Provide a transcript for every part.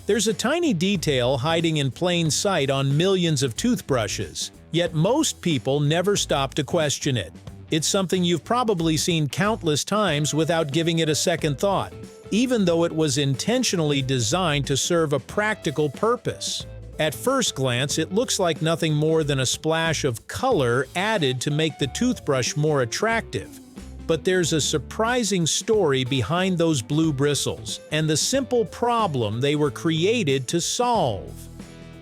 There's a tiny detail hiding in plain sight on millions of toothbrushes, yet most people never stop to question it. It's something you've probably seen countless times without giving it a second thought, even though it was intentionally designed to serve a practical purpose. At first glance, it looks like nothing more than a splash of color added to make the toothbrush more attractive. But there's a surprising story behind those blue bristles and the simple problem they were created to solve.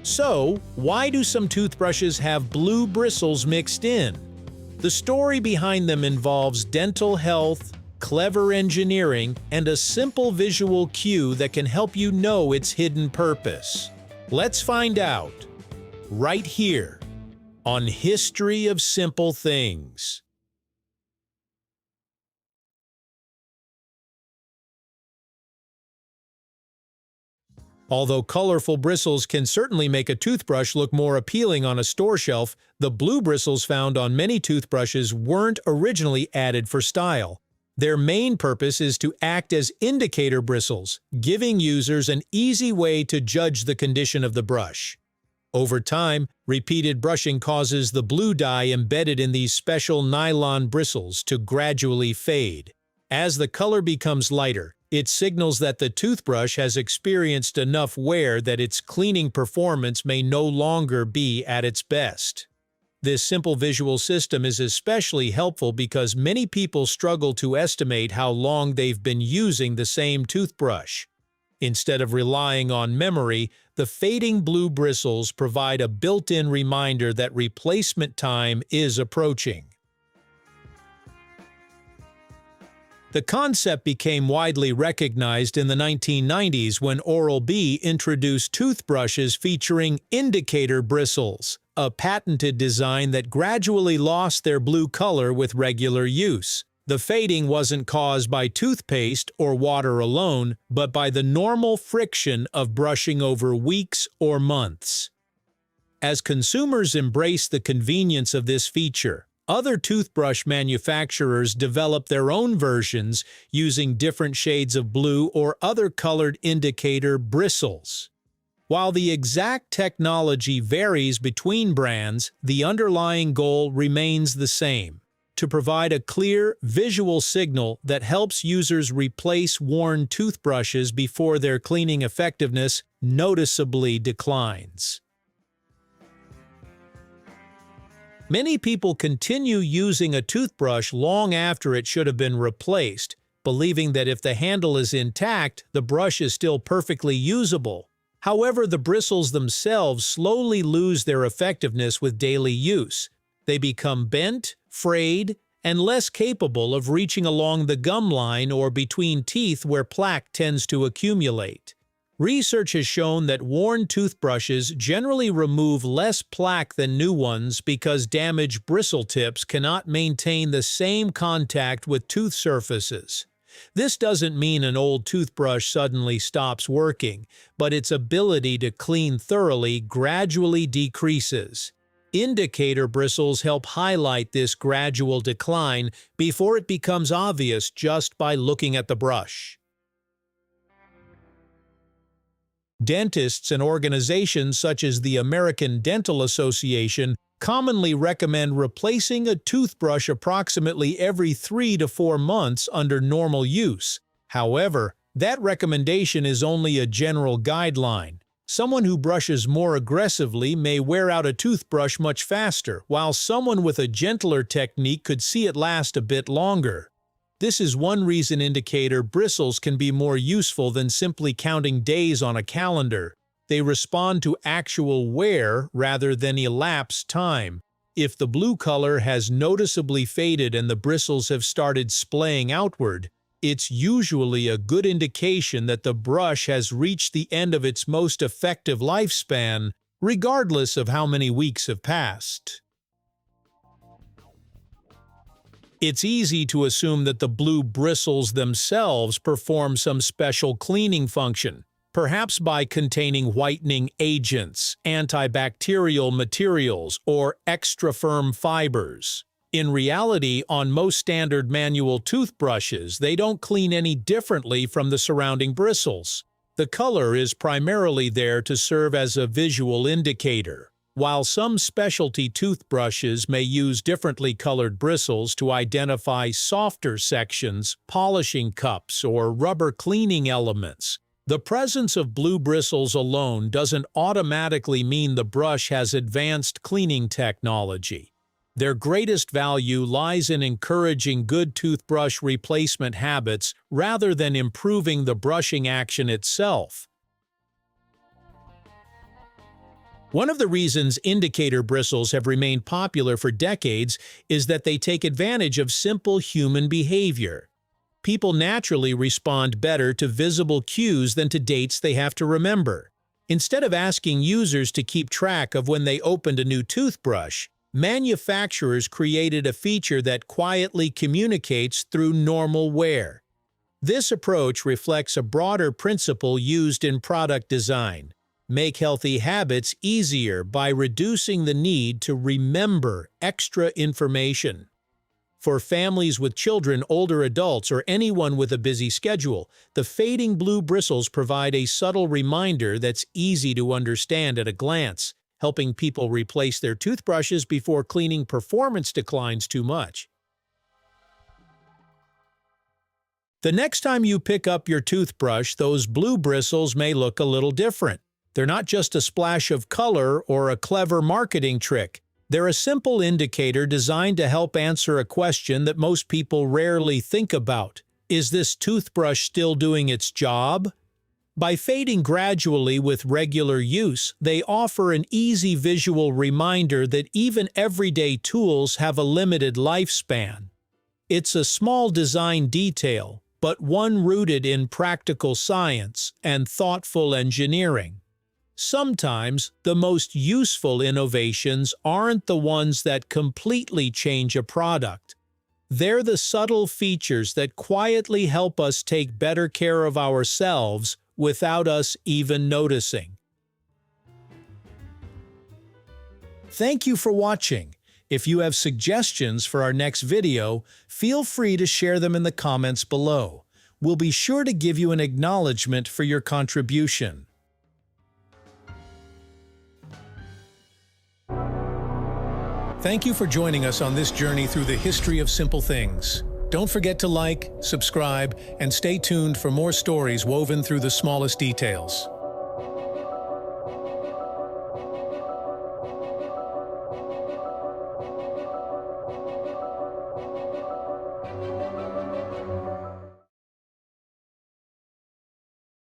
So, why do some toothbrushes have blue bristles mixed in? The story behind them involves dental health, clever engineering, and a simple visual cue that can help you know its hidden purpose. Let's find out, right here, on History of Simple Things. Although colorful bristles can certainly make a toothbrush look more appealing on a store shelf, the blue bristles found on many toothbrushes weren't originally added for style. Their main purpose is to act as indicator bristles, giving users an easy way to judge the condition of the brush. Over time, repeated brushing causes the blue dye embedded in these special nylon bristles to gradually fade. As the color becomes lighter, it signals that the toothbrush has experienced enough wear that its cleaning performance may no longer be at its best. This simple visual system is especially helpful because many people struggle to estimate how long they've been using the same toothbrush. Instead of relying on memory, the fading blue bristles provide a built-in reminder that replacement time is approaching. The concept became widely recognized in the 1990s when Oral-B introduced toothbrushes featuring indicator bristles, a patented design that gradually lost their blue color with regular use. The fading wasn't caused by toothpaste or water alone, but by the normal friction of brushing over weeks or months. As consumers embrace the convenience of this feature, other toothbrush manufacturers develop their own versions using different shades of blue or other colored indicator bristles. While the exact technology varies between brands, the underlying goal remains the same: to provide a clear, visual signal that helps users replace worn toothbrushes before their cleaning effectiveness noticeably declines. Many people continue using a toothbrush long after it should have been replaced, believing that if the handle is intact, the brush is still perfectly usable. However, the bristles themselves slowly lose their effectiveness with daily use. They become bent, frayed, and less capable of reaching along the gum line or between teeth where plaque tends to accumulate. Research has shown that worn toothbrushes generally remove less plaque than new ones because damaged bristle tips cannot maintain the same contact with tooth surfaces. This doesn't mean an old toothbrush suddenly stops working, but its ability to clean thoroughly gradually decreases. Indicator bristles help highlight this gradual decline before it becomes obvious just by looking at the brush. Dentists and organizations such as the American Dental Association commonly recommend replacing a toothbrush approximately every 3 to 4 months under normal use. However, that recommendation is only a general guideline. Someone who brushes more aggressively may wear out a toothbrush much faster, while someone with a gentler technique could see it last a bit longer. This is one reason indicator bristles can be more useful than simply counting days on a calendar. They respond to actual wear rather than elapsed time. If the blue color has noticeably faded and the bristles have started splaying outward, it's usually a good indication that the brush has reached the end of its most effective lifespan, regardless of how many weeks have passed. It's easy to assume that the blue bristles themselves perform some special cleaning function, perhaps by containing whitening agents, antibacterial materials, or extra firm fibers. In reality, on most standard manual toothbrushes, they don't clean any differently from the surrounding bristles. The color is primarily there to serve as a visual indicator. While some specialty toothbrushes may use differently colored bristles to identify softer sections, polishing cups, or rubber cleaning elements, the presence of blue bristles alone doesn't automatically mean the brush has advanced cleaning technology. Their greatest value lies in encouraging good toothbrush replacement habits rather than improving the brushing action itself. One of the reasons indicator bristles have remained popular for decades is that they take advantage of simple human behavior. People naturally respond better to visible cues than to dates they have to remember. Instead of asking users to keep track of when they opened a new toothbrush, manufacturers created a feature that quietly communicates through normal wear. This approach reflects a broader principle used in product design: make healthy habits easier by reducing the need to remember extra information. For families with children, older adults, or anyone with a busy schedule, the fading blue bristles provide a subtle reminder that's easy to understand at a glance, helping people replace their toothbrushes before cleaning performance declines too much. The next time you pick up your toothbrush, those blue bristles may look a little different. They're not just a splash of color or a clever marketing trick. They're a simple indicator designed to help answer a question that most people rarely think about. Is this toothbrush still doing its job? By fading gradually with regular use, they offer an easy visual reminder that even everyday tools have a limited lifespan. It's a small design detail, but one rooted in practical science and thoughtful engineering. Sometimes, the most useful innovations aren't the ones that completely change a product. They're the subtle features that quietly help us take better care of ourselves without us even noticing. Thank you for watching. If you have suggestions for our next video, feel free to share them in the comments below. We'll be sure to give you an acknowledgement for your contribution. Thank you for joining us on this journey through the history of simple things. Don't forget to like, subscribe, and stay tuned for more stories woven through the smallest details.